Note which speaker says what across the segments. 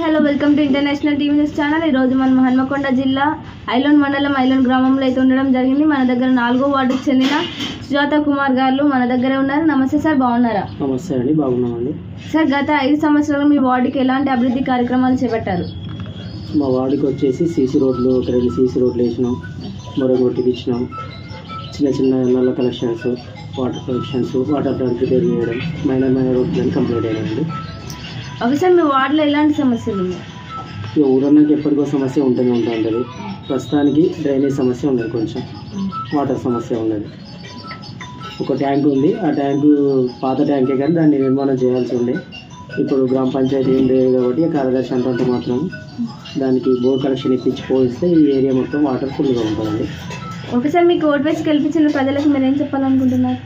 Speaker 1: Hello welcome to international TV news channel. ఈరోజు మనం హన్మకొండ జిల్లా ఐలోన్ మండలం ఐలోన్ గ్రామంలో అయితే ఉండడం జరిగింది. మన దగ్గర 4వ వార్డుకు చెందిన సుజాత కుమార్ గారు మన దగ్గరే ఉన్నారు. నమస్తే సార్, బాగున్నారా?
Speaker 2: నమస్తే అండి, బాగున్నామండి.
Speaker 1: సార్, గత 5 సంవత్సరాలు మీ వార్డుకి ఎలాంటి అభివృద్ధి కార్యక్రమాలు చేపట్టారు?
Speaker 2: మా వార్డుకి వచ్చేసి సీసీ రోడ్లు, ఒక 2 సీసీ రోడ్లు వేసినాం, మరో రోడ్డు ఇచ్చినాం, చిన్న చిన్న నల్ల collections, water collections, water tank repair చేయడం, మైనర్ రోడ్లు కంప్లీట్ అయ్యాయండి.
Speaker 1: ఒకసారి మీ వార్డులో ఎలాంటి సమస్యలు ఉన్నాయి?
Speaker 2: ఇక ఊరన్నాకి ఎప్పటికో సమస్య ఉంటూనే ఉంటుంది. ప్రస్తుతానికి డ్రైనేజ్ సమస్య ఉన్నది, కొంచెం వాటర్ సమస్య ఉన్నది. ఒక ట్యాంక్ ఉంది, ఆ ట్యాంకు పాత ట్యాంకే కానీ దాన్ని నిర్మాణం చేయాల్సి ఉండే. ఇప్పుడు గ్రామ పంచాయతీ ఉండేది కాబట్టి కార్యదర్శి అంత మాత్రం దానికి బోర్ కలెక్షన్ ఇప్పించి పోయిస్తే ఈ ఏరియా మొత్తం వాటర్ ఫుల్గా ఉంటుందండి.
Speaker 1: ఒకసారి మీకు ఓటు వేసి గెలిపించిన ప్రజలకు మీరు ఏం చెప్పాలనుకుంటున్నారు?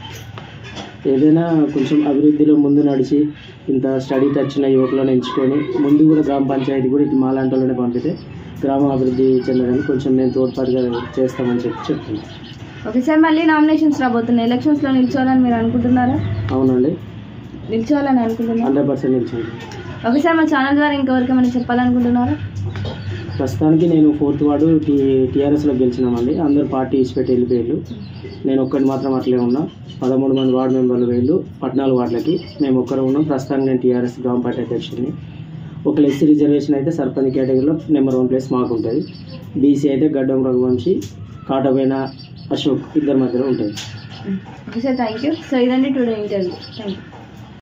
Speaker 2: ఏదైనా కొంచెం అభివృద్ధిలో ముందు నడిచి ఇంత స్టడీ వచ్చిన యువకులను ఎంచుకొని ముందు కూడా గ్రామ పంచాయతీ కూడా ఇటు మాలాంటి వాళ్ళనే పంపితే గ్రామం అభివృద్ధి చెందడానికి కొంచెం నేను తోడ్పాటుగా చేస్తామని చెప్తున్నాను.
Speaker 1: ఒకసారి మళ్ళీ నామినేషన్స్ రాబోతున్నాయి, ఎలక్షన్స్లో నిల్చోవాలని మీరు అనుకుంటున్నారా?
Speaker 2: అవునండి,
Speaker 1: నిల్చోవాలని అనుకుంటున్నారు.
Speaker 2: 100% నిల్చోండి.
Speaker 1: ఒకసారి మా ఛానల్ ద్వారా ఇంకెవరికి ఏమైనా చెప్పాలనుకుంటున్నారా?
Speaker 2: ప్రస్తుతానికి నేను 4th వార్డు టీఆర్ఎస్లో గెలిచినామండి. అందరూ పార్టీ ఇచ్చిపెట్టి వెళ్ళిపోయారు. నేను ఒక్కటి మాత్రం అట్లే ఉన్నా. 13 మంది వార్డు మెంబర్లు వేళ్ళు 14 వార్డులకి మేము ఒక్కరు ఉన్నాం. ప్రస్తుతానికి నేను టీఆర్ఎస్ గ్రామ పార్టీ అధ్యక్షుడిని. ఒక ఎస్సీ రిజర్వేషన్ అయితే సర్పంచ్ కేటగిరీలో నెంబర్ 1 ప్లేస్ మాకు ఉంటుంది. బీసీ అయితే గడ్డం రఘువంశీ, కాటబైన అశోక్ ఇద్దరి మధ్యలో ఉంటుంది.
Speaker 1: Okay sir, thank you. So ఇదండి టుడే ఇంటర్వ్యూ. Thank you.